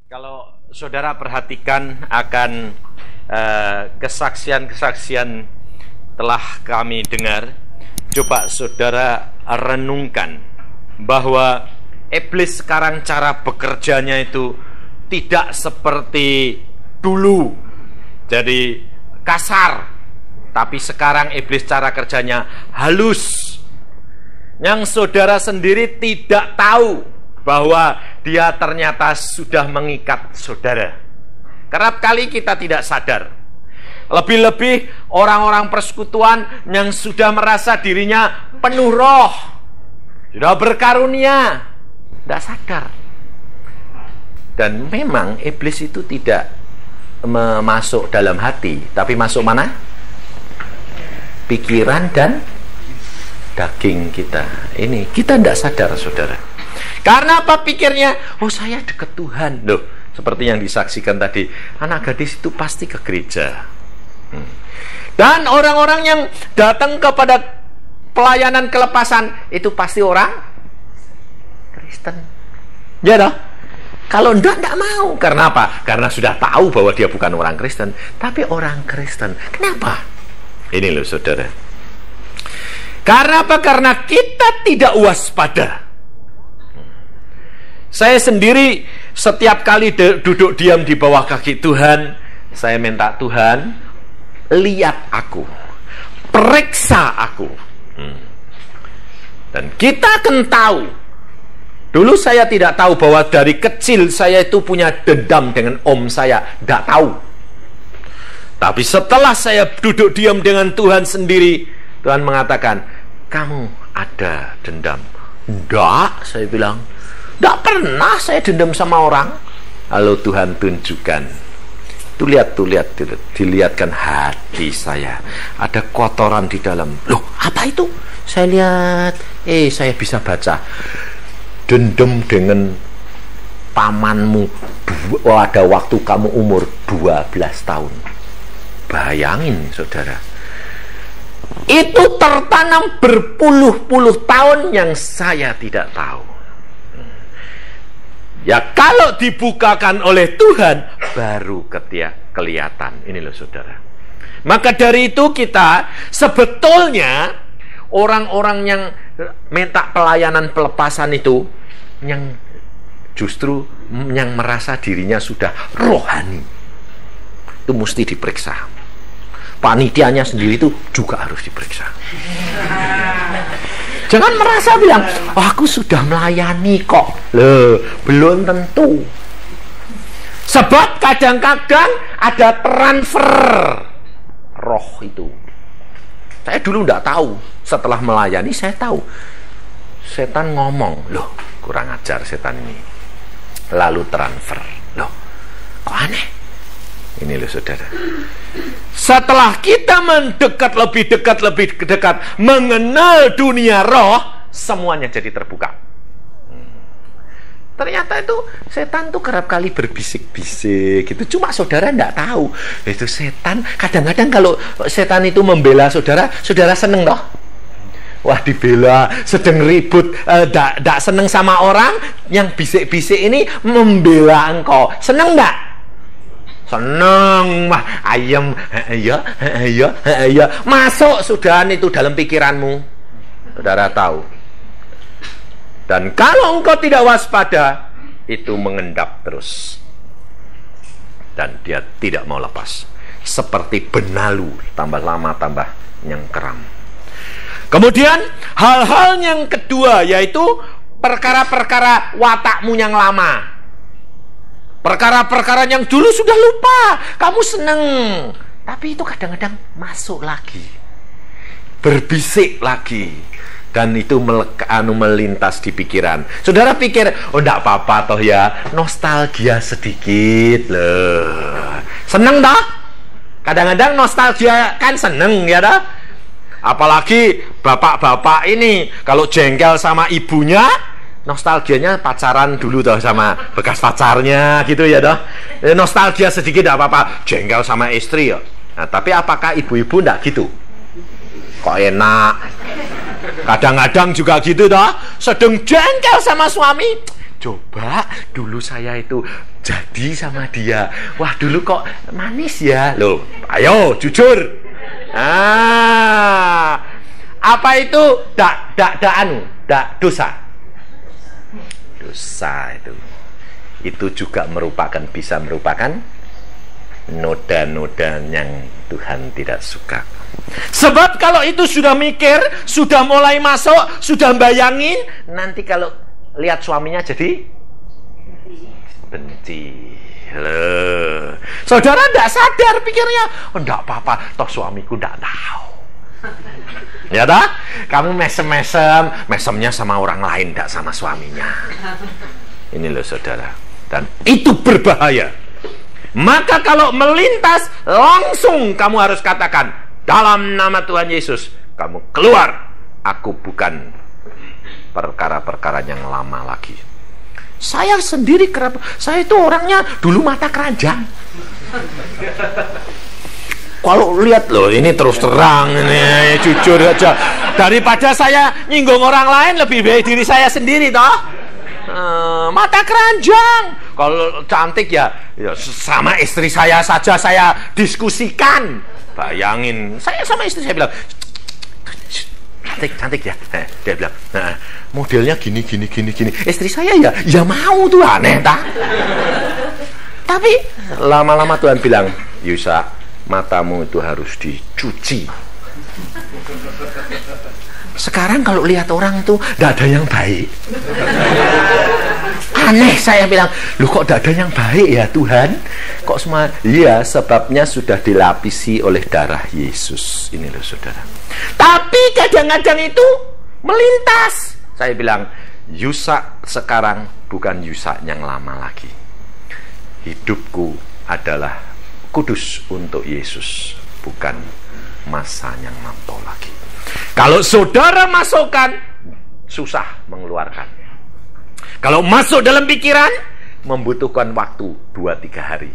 Kalau saudara perhatikan akan kesaksian-kesaksian telah kami dengar, coba saudara renungkan bahwa iblis sekarang cara bekerjanya itu tidak seperti dulu jadi kasar, tapi sekarang iblis cara kerjanya halus, yang saudara sendiri tidak tahu bahwa dia ternyata sudah mengikat saudara. Kerap kali kita tidak sadar. Lebih-lebih orang-orang persekutuan yang sudah merasa dirinya penuh roh, sudah berkarunia, tidak sadar. Dan memang iblis itu tidak masuk dalam hati, tapi masuk mana? Pikiran dan daging kita. Ini kita tidak sadar, saudara. Karena apa pikirnya? Oh, saya dekat Tuhan. Loh, seperti yang disaksikan tadi, anak gadis itu pasti ke gereja. Dan orang-orang yang datang kepada pelayanan kelepasan itu pasti orang Kristen. Ya dah. Kalau enggak mau. Karena apa? Karena sudah tahu bahwa dia bukan orang Kristen, tapi orang Kristen. Kenapa? Ini loh, saudara. Karena apa? Karena kita tidak waspada. Saya sendiri setiap kali duduk diam di bawah kaki Tuhan, saya minta Tuhan, lihat aku, periksa aku. Dan kita akan tahu. Dulu saya tidak tahu bahwa dari kecil saya itu punya dendam dengan om saya, tidak tahu. Tapi setelah saya duduk diam dengan Tuhan sendiri, Tuhan mengatakan, kamu ada dendam. Enggak, saya bilang. Tidak pernah saya dendam sama orang. Lalu Tuhan tunjukkan. Tuh lihat, dilihatkan hati saya. Ada kotoran di dalam. Loh, apa itu? Saya lihat, saya bisa baca. Dendam dengan pamanmu ada waktu kamu umur 12 tahun. Bayangin, saudara. Itu tertanam berpuluh-puluh tahun yang saya tidak tahu. Ya, kalau dibukakan oleh Tuhan, baru kelihatan. Ini loh, saudara. Maka dari itu kita sebetulnya orang-orang yang minta pelayanan pelepasan itu, yang justru yang merasa dirinya sudah rohani, itu mesti diperiksa. Panitianya sendiri itu juga harus diperiksa. Jangan merasa bilang, aku sudah melayani kok. Loh, belum tentu. Sebab kadang-kadang ada transfer roh itu. Saya dulu tidak tahu. Setelah melayani saya tahu. Setan ngomong, loh, kurang ajar setan ini. Lalu transfer. Loh, kok aneh? Ini loh, saudara. Setelah kita mendekat lebih dekat mengenal dunia roh, semuanya jadi terbuka. Ternyata itu setan tuh kerap kali berbisik-bisik gitu. Cuma saudara tidak tahu. Itu setan. Kadang-kadang kalau setan itu membela saudara, saudara seneng toh? Wah, dibela, sedang ribut, tidak seneng sama orang yang bisik-bisik ini membela engkau. Seneng enggak? Seneng, mah ayam, iya, masuk sudah itu dalam pikiranmu, saudara tahu. Dan kalau engkau tidak waspada, itu mengendap terus, dan dia tidak mau lepas, seperti benalu, tambah lama tambah nyengkeram. Kemudian hal-hal yang kedua yaitu perkara-perkara watakmu yang lama. Perkara-perkara yang dulu sudah lupa, kamu seneng, tapi itu kadang-kadang masuk lagi, berbisik lagi, dan itu melintas di pikiran. Saudara pikir, oh enggak apa-apa toh ya, nostalgia sedikit loh. Seneng toh? Kadang-kadang nostalgia kan seneng ya toh? Apalagi bapak-bapak ini kalau jengkel sama ibunya, nostalgianya pacaran dulu toh sama bekas pacarnya gitu ya toh. Nostalgia sedikit tidak apa-apa, jengkel sama istri ya. Nah, tapi apakah ibu-ibu enggak gitu? Kok enak? Kadang-kadang juga gitu toh, sedang jengkel sama suami. Coba dulu saya itu jadi sama dia. Wah, dulu kok manis ya. Loh, ayo jujur. Apa itu? Dosa. Dosa itu juga bisa merupakan noda-noda yang Tuhan tidak suka. Sebab kalau itu sudah mikir, sudah mulai masuk, sudah bayangin, nanti kalau lihat suaminya jadi benci. Loh. Saudara tidak sadar pikirnya, enggak apa-apa, toh suamiku tidak tahu. Ya dah, kamu mesemnya sama orang lain, tidak sama suaminya. Ini loh saudara, dan itu berbahaya. Maka kalau melintas, langsung kamu harus katakan, dalam nama Tuhan Yesus, kamu keluar. Aku bukan perkara-perkara yang lama lagi. Saya sendiri saya itu orangnya dulu mata keranjang. Kalau lihat loh, ini terus terang, ini jujur aja. Daripada saya nyinggung orang lain, lebih baik diri saya sendiri toh. Mata keranjang. Kalau cantik ya sama istri saya saja saya diskusikan. Bayangin, saya sama istri saya bilang, cantik ya. Dia bilang, modelnya gini. Istri saya ya mau tuh, aneh tak? Tapi lama-lama Tuhan bilang, Yusa, matamu itu harus dicuci. Sekarang kalau lihat orang itu tidak ada yang baik. Aneh, saya bilang, loh kok tidak ada yang baik ya Tuhan? Kok semua? Iya, sebabnya sudah dilapisi oleh darah Yesus. Ini loh saudara. Tapi kadang-kadang itu melintas. Saya bilang, Yusa sekarang bukan Yusa yang lama lagi. Hidupku adalah kudus untuk Yesus, bukan masa yang lampau lagi. Kalau saudara masukkan, susah mengeluarkan. Kalau masuk dalam pikiran, membutuhkan waktu 2-3 hari.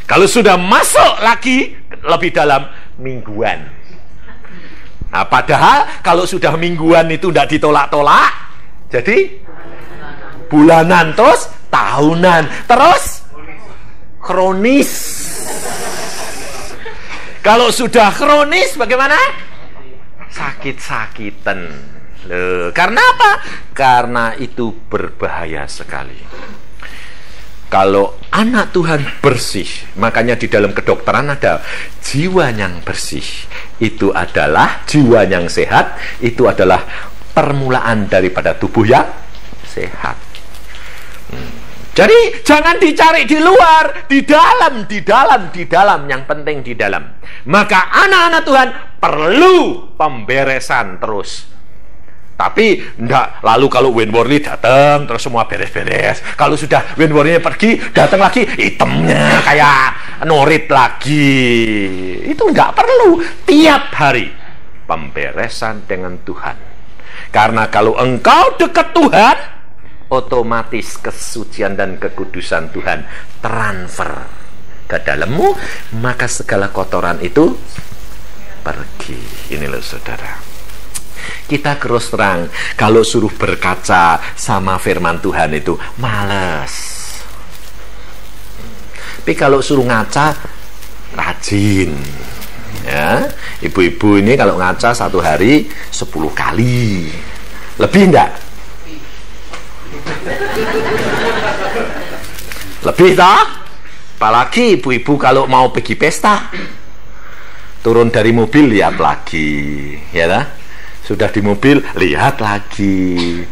Kalau sudah masuk lagi lebih dalam, mingguan. Nah, padahal kalau sudah mingguan itu tidak ditolak-tolak, jadi bulanan, terus tahunan, terus kronis. Kalau sudah kronis bagaimana? Sakit-sakitan. Loh, karena apa? Karena itu berbahaya sekali. Kalau anak Tuhan bersih, makanya di dalam kedokteran ada jiwa yang bersih. Itu adalah jiwa yang sehat, itu adalah permulaan daripada tubuh yang sehat. Jadi jangan dicari di luar, di dalam, yang penting di dalam. Maka anak-anak Tuhan perlu pemberesan terus. Tapi enggak, lalu kalau Winworley datang terus semua beres-beres. Kalau sudah Winworley pergi, datang lagi hitamnya kayak norit lagi. Itu enggak perlu. Tiap hari pemberesan dengan Tuhan. Karena kalau engkau dekat Tuhan, otomatis kesucian dan kekudusan Tuhan transfer ke dalammu, maka segala kotoran itu pergi. Ini loh saudara. Kita terus terang, kalau suruh berkaca sama firman Tuhan itu males. Tapi kalau suruh ngaca, rajin. Ya, ibu-ibu ini kalau ngaca satu hari 10 kali. Lebih enggak? Lebih toh? Apalagi ibu-ibu kalau mau pergi pesta, turun dari mobil lihat lagi, ya dah? Sudah di mobil lihat lagi.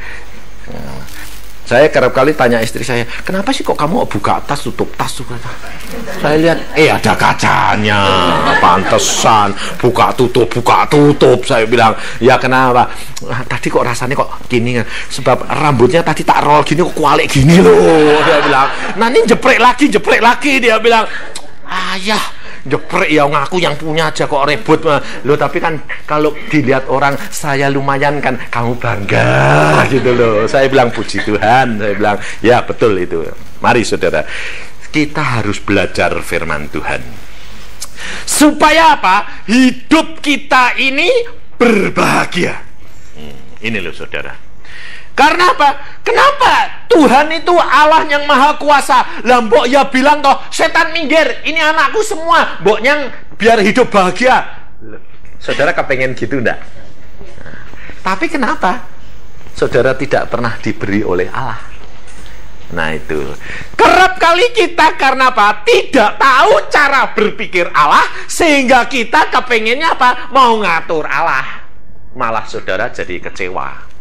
Saya kerap kali tanya istri saya, kenapa sih kok kamu buka tas, tutup tas tuh? Saya lihat, ada kacanya, pantesan buka tutup. Saya bilang, ya kenapa? Tadi kok rasanya kok gini, sebab rambutnya tadi tak roll gini, kok kualik gini loh. Dia bilang, nah ini jeprek lagi. Dia bilang, ayah, jeprek ya, ngaku yang punya aja kok ribut loh. Tapi kan kalau dilihat orang, saya lumayan kan, kamu bangga gitu loh. Saya bilang puji Tuhan. Saya bilang ya betul itu. Mari saudara, kita harus belajar firman Tuhan supaya apa? Hidup kita ini berbahagia. Ini loh saudara. Karena apa? Kenapa Tuhan itu Allah yang maha kuasa? Lah mbok ya bilang toh, setan minggir, ini anakku semua, mboknya biar hidup bahagia. Saudara kepengen gitu enggak? Tapi kenapa saudara tidak pernah diberi oleh Allah? Nah itu kerap kali kita karena apa? Tidak tahu cara berpikir Allah, sehingga kita kepengennya apa? Mau ngatur Allah. Malah saudara jadi kecewa.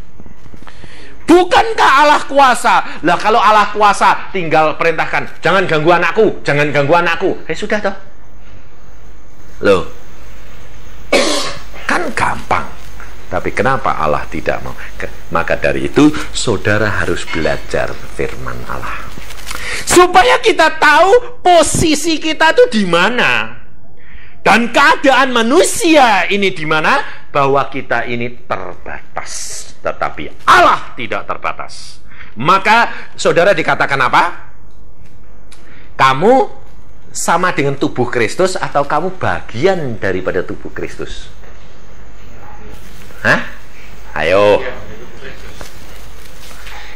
Bukankah Allah kuasa? Lah kalau Allah kuasa, tinggal perintahkan, jangan ganggu anakku, jangan ganggu anakku. Sudah toh. Loh, kan gampang. Tapi kenapa Allah tidak mau? Maka dari itu saudara harus belajar firman Allah, supaya kita tahu posisi kita itu di mana, dan keadaan manusia ini di mana. Bahwa kita ini terbatas, tetapi Allah tidak terbatas. Maka saudara dikatakan apa? Kamu sama dengan tubuh Kristus atau kamu bagian daripada tubuh Kristus? Hah? Ayo.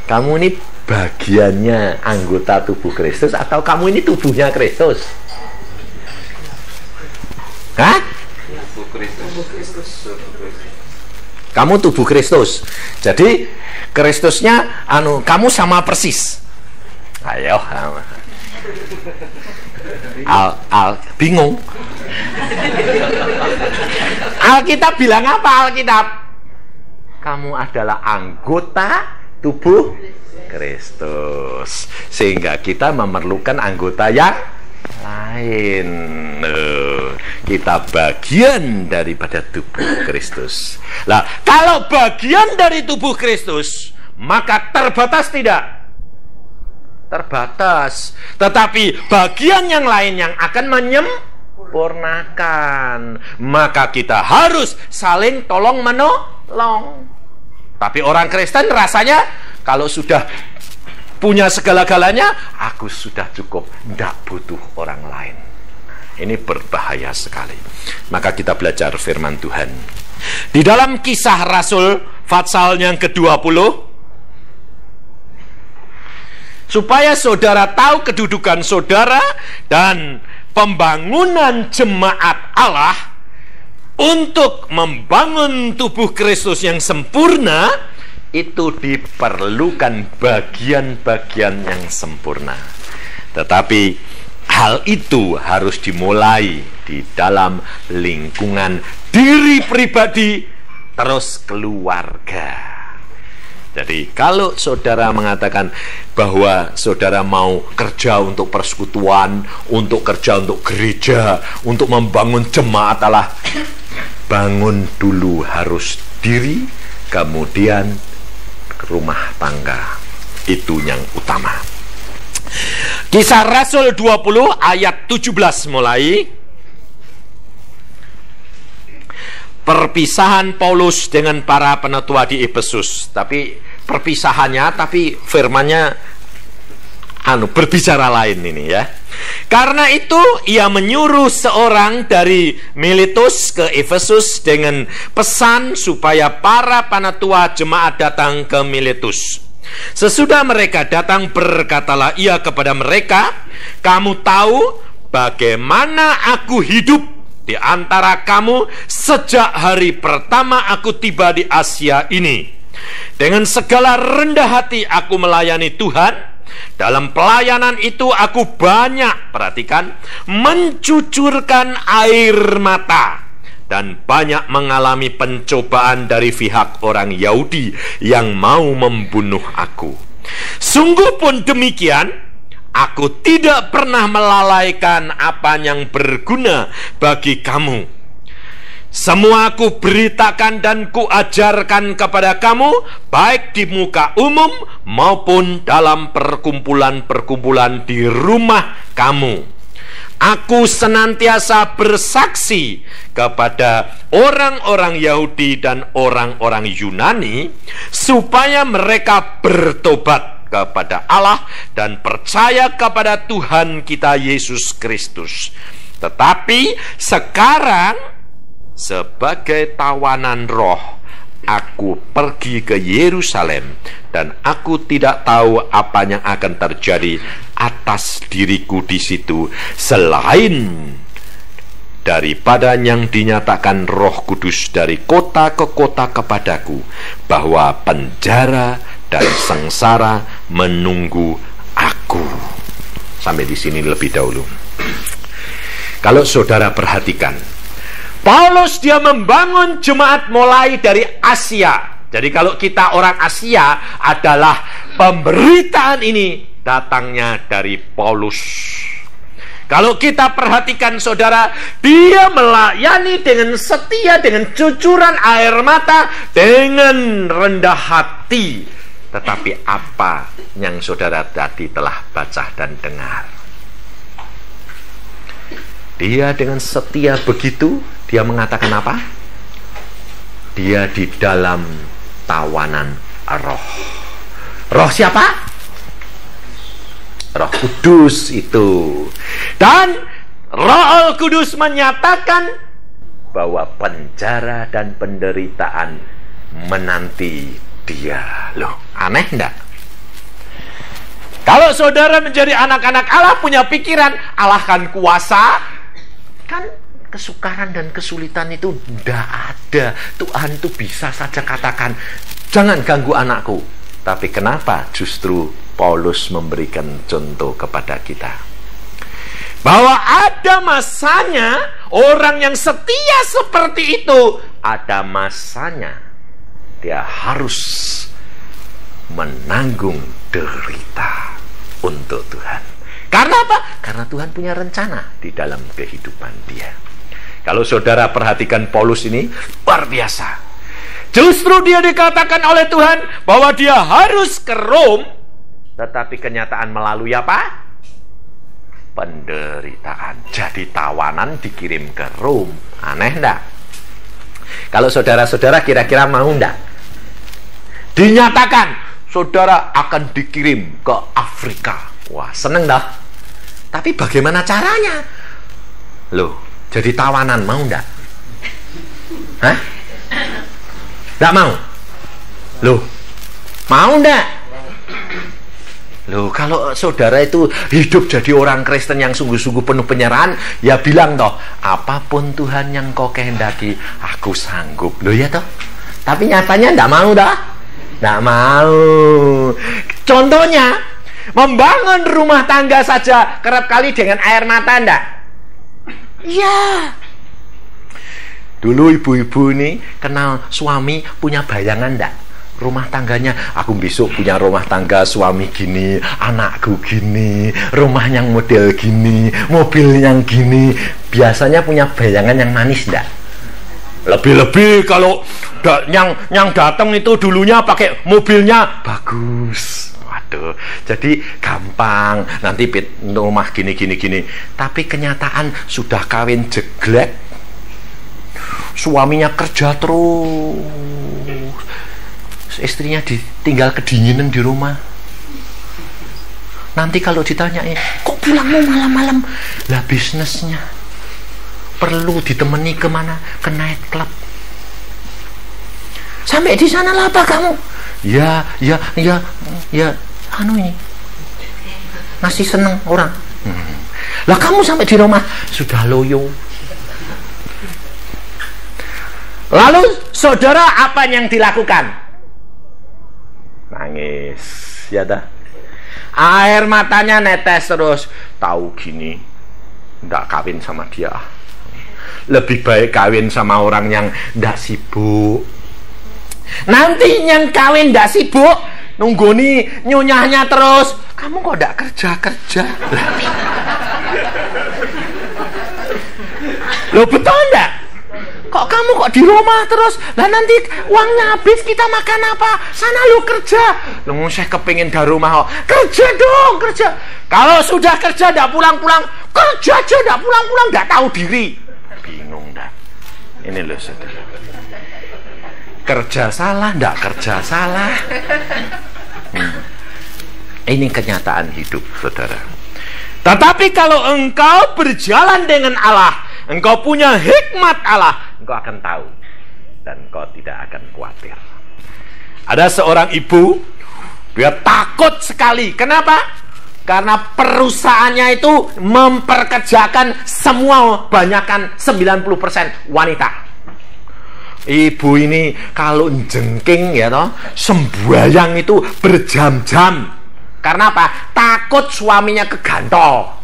Kamu ini bagiannya anggota tubuh Kristus atau kamu ini tubuhnya Kristus? Hah? Kamu tubuh Kristus. Jadi Kristusnya kamu sama persis. Ayo. Bingung. Alkitab bilang apa Alkitab? Kamu adalah anggota tubuh Kristus. Sehingga kita memerlukan anggota yang lain. Kita bagian daripada tubuh Kristus. Lah, kalau bagian dari tubuh Kristus, maka terbatas tidak? Terbatas. Tetapi bagian yang lain yang akan menyempurnakan, maka kita harus saling tolong menolong. Tapi orang Kristen rasanya kalau sudah punya segala-galanya, aku sudah cukup, tidak butuh orang lain. Ini berbahaya sekali. Maka kita belajar firman Tuhan. Di dalam Kisah Rasul pasal yang ke-20, supaya saudara tahu kedudukan saudara dan pembangunan jemaat Allah untuk membangun tubuh Kristus yang sempurna, itu diperlukan bagian-bagian yang sempurna. Tetapi hal itu harus dimulai di dalam lingkungan diri pribadi, terus keluarga. Jadi kalau saudara mengatakan bahwa saudara mau kerja untuk persekutuan, untuk kerja untuk gereja, untuk membangun jemaat Allah, bangun dulu harus diri, kemudian rumah tangga. Itu yang utama. Kisah Rasul 20 ayat 17 mulai. Perpisahan Paulus dengan para penetua di Efesus. Tapi perpisahannya, tapi firmannya berbicara lain ini ya. Karena itu ia menyuruh seorang dari Miletus ke Efesus dengan pesan supaya para penetua jemaat datang ke Miletus. Sesudah mereka datang, berkatalah ia kepada mereka, kamu tahu bagaimana aku hidup di antara kamu sejak hari pertama aku tiba di Asia ini. Dengan segala rendah hati aku melayani Tuhan. Dalam pelayanan itu aku banyak, perhatikan, mencucurkan air mata dan banyak mengalami pencobaan dari pihak orang Yahudi yang mau membunuh aku. Sungguh pun demikian, aku tidak pernah melalaikan apa yang berguna bagi kamu. Semua aku beritakan dan kuajarkan kepada kamu, baik di muka umum maupun dalam perkumpulan-perkumpulan di rumah kamu. Aku senantiasa bersaksi kepada orang-orang Yahudi dan orang-orang Yunani supaya mereka bertobat kepada Allah dan percaya kepada Tuhan kita Yesus Kristus. Tetapi sekarang sebagai tawanan roh aku pergi ke Yerusalem, dan aku tidak tahu apa yang akan terjadi atas diriku di situ, selain daripada yang dinyatakan Roh Kudus dari kota ke kota kepadaku, bahwa penjara dan sengsara menunggu aku. Sampai di sini lebih dahulu. Kalau saudara perhatikan, Paulus dia membangun jemaat mulai dari Asia. Jadi kalau kita orang Asia, adalah pemberitaan ini datangnya dari Paulus. Kalau kita perhatikan saudara, dia melayani dengan setia, dengan cucuran air mata, dengan rendah hati. Tetapi apa yang saudara tadi telah baca dan dengar? Dia dengan setia begitu, dia mengatakan apa? Dia di dalam tawanan roh. Roh siapa? Roh Kudus itu. Dan Roh Kudus menyatakan bahwa penjara dan penderitaan menanti dia. Loh, aneh enggak? Kalau saudara menjadi anak-anak Allah, punya pikiran Allah kan kuasa, kan kesukaran dan kesulitan itu enggak ada. Tuhan itu bisa saja katakan, jangan ganggu anakku. Tapi kenapa justru Paulus memberikan contoh kepada kita? Bahwa ada masanya, orang yang setia seperti itu, ada masanya dia harus menanggung derita untuk Tuhan. Karena apa? Karena Tuhan punya rencana di dalam kehidupan dia. Kalau saudara perhatikan Paulus ini, luar biasa. Justru dia dikatakan oleh Tuhan bahwa dia harus ke Rom, tetapi kenyataan melalui apa? Penderitaan. Jadi tawanan dikirim ke Rom. Aneh enggak? Kalau saudara-saudara kira-kira mau enggak? Dinyatakan saudara akan dikirim ke Afrika. Wah, seneng dah. Tapi bagaimana caranya? Loh, jadi tawanan mau enggak? Hah? Enggak mau? Loh, mau enggak? Loh, kalau saudara itu hidup jadi orang Kristen yang sungguh-sungguh penuh penyerahan, ya bilang toh, apapun Tuhan yang kau kehendaki, aku sanggup. Loh ya toh? Tapi nyatanya enggak mau dah. Enggak mau. Contohnya, membangun rumah tangga saja kerap kali dengan air mata enggak? Iya. Dulu ibu-ibu ini kenal suami punya bayangan enggak? Rumah tangganya, aku besok punya rumah tangga suami gini, anakku gini, rumah yang model gini, mobil yang gini. Biasanya punya bayangan yang manis enggak? Lebih-lebih kalau yang datang itu dulunya pakai mobilnya bagus. Waduh, jadi gampang nanti rumah gini. Tapi kenyataan sudah kawin jeglek, suaminya kerja terus, istrinya ditinggal kedinginan di rumah. Nanti kalau ditanyain, kok pulangmu malam-malam? Lah bisnisnya perlu ditemani kemana? Ke night club. Sampai di sana lah apa kamu? Ya, anu ini masih seneng orang. Lah kamu sampai di rumah sudah loyo. Lalu saudara apa yang dilakukan? Nangis, ya dah. Air matanya netes terus. Tahu gini, ndak kawin sama dia. Lebih baik kawin sama orang yang ndak sibuk. Nanti yang kawin ndak sibuk, nungguni nyunyahnya terus. Kamu kok ndak kerja? Loh betul ndak? Kok kamu kok di rumah terus? Lah nanti uangnya habis, kita makan apa? Sana lu kerja. Lu saya kepingin dari rumah kok. Kerja dong, kerja. Kalau sudah kerja ndak pulang-pulang, kerja aja ndak pulang-pulang, ndak tahu diri. Bingung dah. Ini loh saudara. Kerja salah, ndak kerja salah. Ini kenyataan hidup saudara. Tetapi kalau engkau berjalan dengan Allah, engkau punya hikmat Allah, engkau akan tahu dan kau tidak akan khawatir. Ada seorang ibu, dia takut sekali. Kenapa? Karena perusahaannya itu memperkerjakan semua, banyakkan 90% wanita. Ibu ini kalau jengking ya toh, sembahyang itu berjam-jam. Karena apa? Takut suaminya kegantol.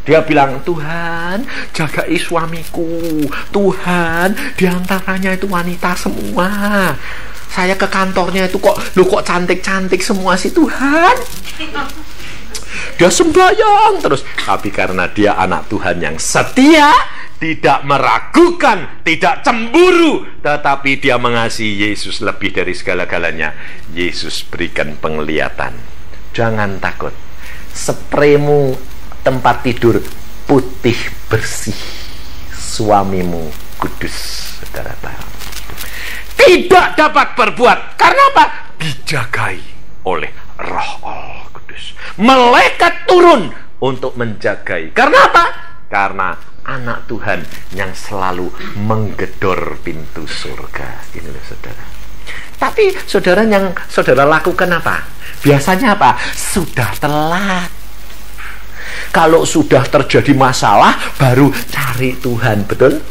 Dia bilang, Tuhan, jagai suamiku. Tuhan, diantaranya itu wanita semua. Saya ke kantornya itu kok cantik-cantik semua sih Tuhan. Dia sembahyang terus. Tapi karena dia anak Tuhan yang setia, tidak meragukan, tidak cemburu, tetapi dia mengasihi Yesus lebih dari segala-galanya. Yesus berikan penglihatan. Jangan takut. Spraymu tempat tidur putih bersih. Suamimu kudus, saudara tahu. Tidak dapat berbuat. Karena apa? Dijagai oleh Roh Allah Kudus. Malaikat turun untuk menjagai. Karena apa? Karena anak Tuhan yang selalu menggedor pintu surga. Ini loh saudara. Tapi saudara yang saudara lakukan apa? Biasanya apa? Sudah telat. Kalau sudah terjadi masalah, baru cari Tuhan. Betul?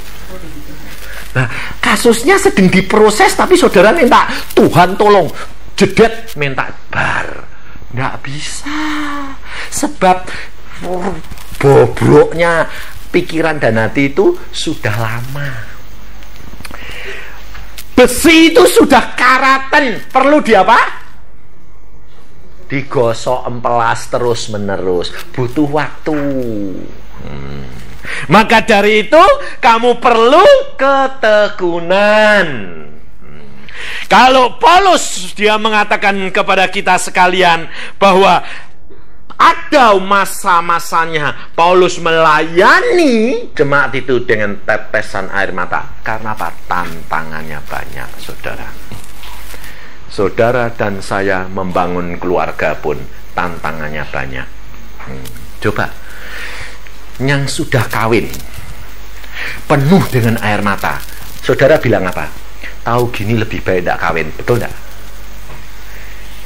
Nah, kasusnya sedang diproses, tapi saudara minta Tuhan tolong, jedet minta bar. Nggak bisa. Sebab bobroknya pikiran dan hati itu sudah lama. Besi itu sudah karatan, perlu di apa? Digosok empelas terus menerus, butuh waktu. Maka dari itu kamu perlu ketekunan. Kalau Paulus dia mengatakan kepada kita sekalian bahwa ada masa-masanya Paulus melayani jemaat itu dengan tetesan air mata. Karena apa? Tantangannya banyak, saudara. Saudara dan saya membangun keluarga pun tantangannya banyak. Coba yang sudah kawin penuh dengan air mata, saudara bilang apa? Tahu gini lebih baik tidak kawin, betul tidak?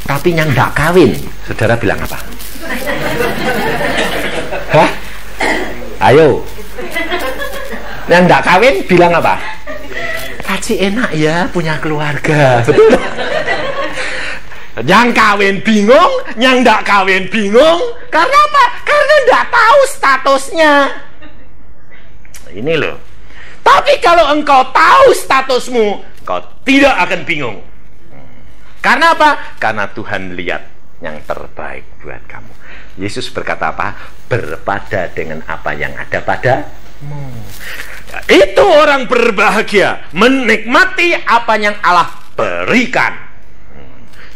Tapi yang tidak kawin, saudara bilang apa? Hah? Ayo, yang tidak kawin bilang apa? Kaci enak ya punya keluarga, betul? Yang kawin bingung, yang tidak kawin bingung. Karena apa? Karena tidak tahu statusnya. Ini loh. Tapi kalau engkau tahu statusmu, kau tidak akan bingung. Karena apa? Karena Tuhan lihat yang terbaik buat kamu. Yesus berkata apa? Berpada dengan apa yang ada padamu. Itu orang berbahagia, menikmati apa yang Allah berikan.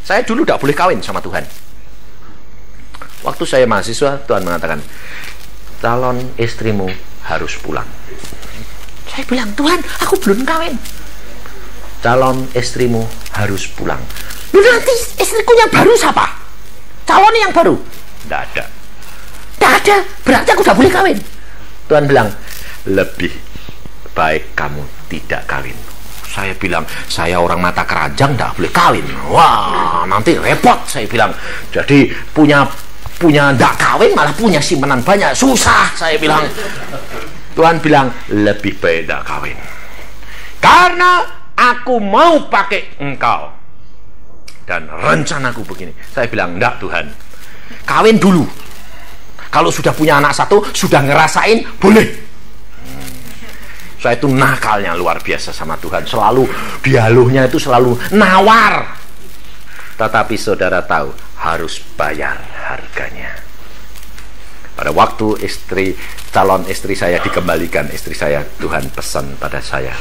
Saya dulu tidak boleh kawin sama Tuhan. Waktu saya mahasiswa, Tuhan mengatakan, calon istrimu harus pulang. Saya bilang, Tuhan, aku belum kawin. Calon istrimu harus pulang. Nanti istriku yang baru siapa? Calonnya yang baru? Tidak ada. Tidak ada, berarti aku tidak boleh kawin. Tuhan bilang, lebih baik kamu tidak kawin. Saya bilang, saya orang mata keranjang, tidak boleh kawin. Wah, nanti repot, saya bilang. Jadi punya tidak kawin, malah punya simpanan banyak. Susah, saya bilang. Tuhan bilang, lebih baik tidak kawin. Karena aku mau pakai engkau. Dan rencanaku begini. Saya bilang, enggak Tuhan. Kawin dulu. Kalau sudah punya anak satu, sudah ngerasain, boleh. Saya itu nakalnya luar biasa sama Tuhan. Selalu dialognya itu selalu nawar. Tetapi saudara tahu harus bayar harganya. Pada waktu calon istri saya dikembalikan, istri saya, Tuhan pesan pada saya,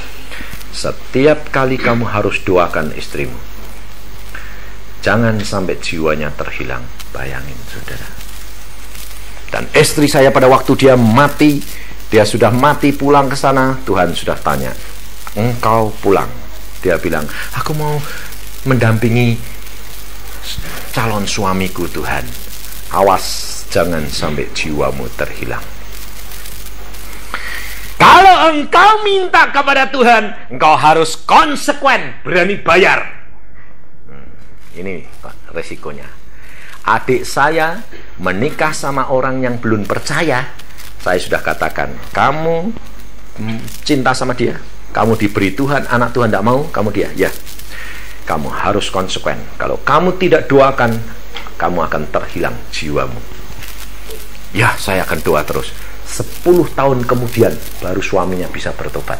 setiap kali kamu harus doakan istrimu, jangan sampai jiwanya terhilang. Bayangin saudara. Dan istri saya pada waktu dia mati, dia sudah mati pulang ke sana, Tuhan sudah tanya, engkau pulang? Dia bilang, aku mau mendampingi calon suamiku Tuhan. Awas, jangan sampai jiwamu terhilang. Kalau Kalau engkau minta kepada Tuhan, engkau harus konsekuen, berani bayar. Ini resikonya. Adik saya menikah sama orang yang belum percaya. Saya sudah katakan, kamu cinta sama dia, kamu diberi Tuhan, anak Tuhan tidak mau, kamu dia, ya. Kamu harus konsekuen. Kalau kamu tidak doakan, kamu akan terhilang jiwamu. Ya, saya akan doa terus. 10 tahun kemudian baru suaminya bisa bertobat.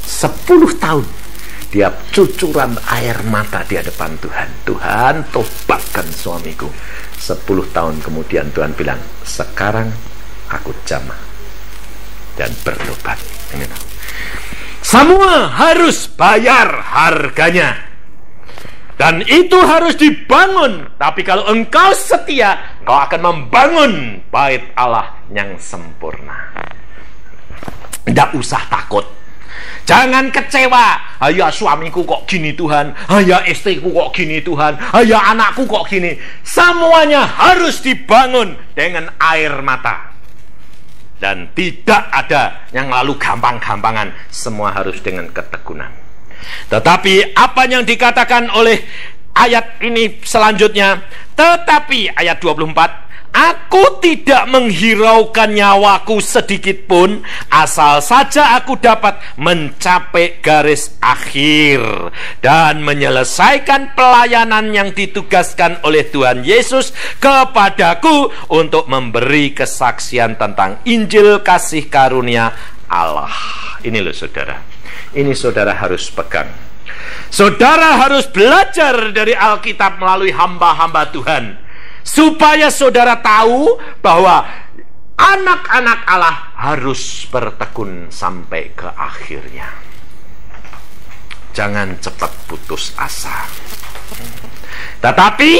10 tahun dia cucuran air mata di hadapan Tuhan. Tuhan, tobatkan suamiku. 10 tahun kemudian Tuhan bilang, sekarang aku jamah dan bertobat. Ini. Semua harus bayar harganya. Dan itu harus dibangun. Tapi kalau engkau setia, engkau akan membangun bait Allah yang sempurna. Tidak usah takut. Jangan kecewa. Ya suamiku kok gini Tuhan, ya istriku kok gini Tuhan, ya anakku kok gini. Semuanya harus dibangun dengan air mata. Dan tidak ada yang lalu gampang-gampangan. Semua harus dengan ketekunan. Tetapi apa yang dikatakan oleh ayat ini selanjutnya, tetapi ayat 24, aku tidak menghiraukan nyawaku sedikit pun, asal saja aku dapat mencapai garis akhir dan menyelesaikan pelayanan yang ditugaskan oleh Tuhan Yesus kepadaku untuk memberi kesaksian tentang Injil kasih karunia Allah. Ini loh saudara. Ini saudara harus pegang. Saudara harus belajar dari Alkitab melalui hamba-hamba Tuhan, supaya saudara tahu bahwa anak-anak Allah harus bertekun sampai ke akhirnya. Jangan cepat putus asa. Tetapi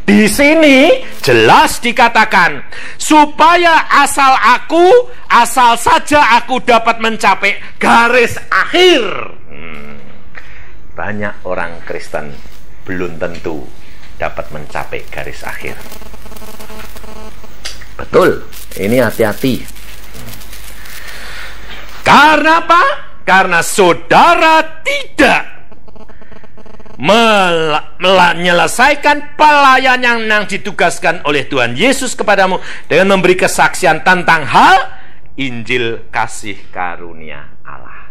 di sini jelas dikatakan, supaya asal saja aku dapat mencapai garis akhir. Banyak orang Kristen belum tentu dapat mencapai garis akhir. Betul, ini hati-hati. Karena apa? Karena saudara tidak menyelesaikan pelayanan yang ditugaskan oleh Tuhan Yesus kepadamu dengan memberi kesaksian tentang hal Injil kasih karunia Allah.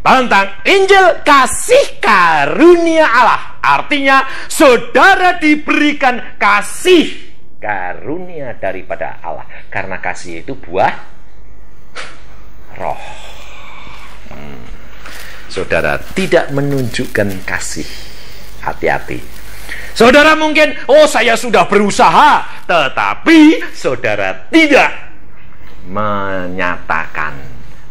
Tentang Injil kasih karunia Allah, artinya saudara diberikan kasih karunia daripada Allah, karena kasih itu buah roh. Saudara tidak menunjukkan kasih, hati-hati. Saudara mungkin, saya sudah berusaha, tetapi saudara tidak menyatakan,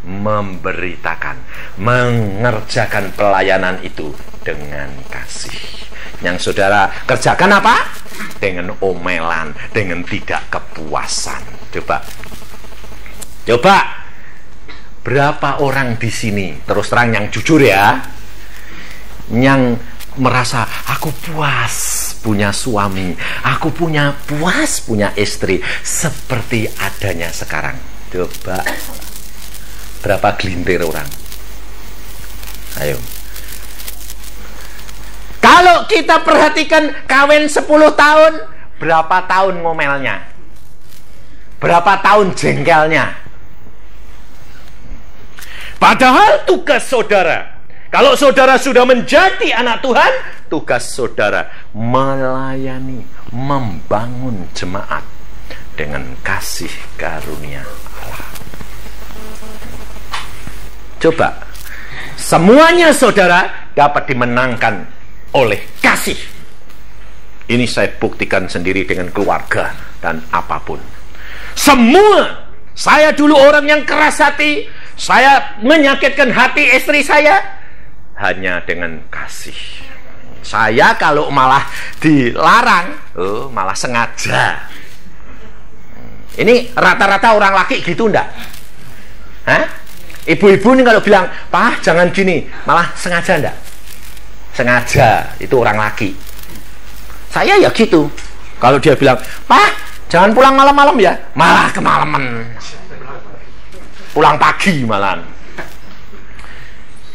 memberitakan, mengerjakan pelayanan itu dengan kasih. Yang saudara kerjakan apa? Dengan omelan, dengan tidak kepuasan. Coba. Berapa orang di sini, terus terang yang jujur ya, yang merasa aku puas punya suami, aku puas punya istri seperti adanya sekarang. Coba berapa gelintir orang? Ayo. Kalau kita perhatikan kawin 10 tahun, berapa tahun ngomelnya? Berapa tahun jengkelnya? Padahal tugas saudara, kalau saudara sudah menjadi anak Tuhan, tugas saudara melayani, membangun jemaat dengan kasih karunia Allah. Coba, semuanya saudara dapat dimenangkan oleh kasih. Ini saya buktikan sendiri dengan keluarga dan apapun. Semua, saya dulu orang yang keras hati, saya menyakitkan hati istri saya hanya dengan kasih. Saya kalau malah dilarang, malah sengaja. Ini rata-rata orang laki gitu enggak? Hah? Ibu-ibu nih kalau bilang, "Pak, jangan gini," malah sengaja enggak? Sengaja, itu orang laki. Saya ya gitu. Kalau dia bilang, "Pak, jangan pulang malam-malam ya," malah kemalaman. pulang pagi malam.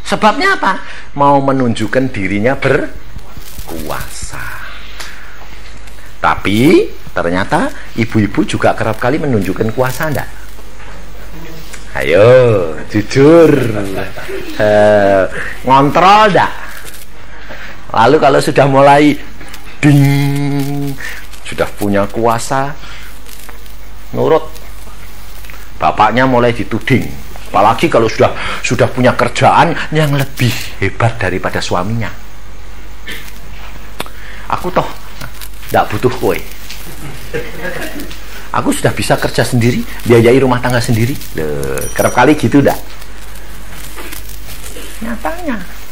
Sebabnya apa? Mau menunjukkan dirinya berkuasa. Tapi ternyata ibu-ibu juga kerap kali menunjukkan kuasa, enggak? Ayo, jujur. Ngontrol enggak? Lalu kalau sudah mulai ding, sudah punya kuasa, nurut, bapaknya mulai dituding. Apalagi kalau sudah punya kerjaan yang lebih hebat daripada suaminya. Aku toh tidak butuh kowe. Aku sudah bisa kerja sendiri, biayai rumah tangga sendiri. Kerap kali gitu dah. Nyatanya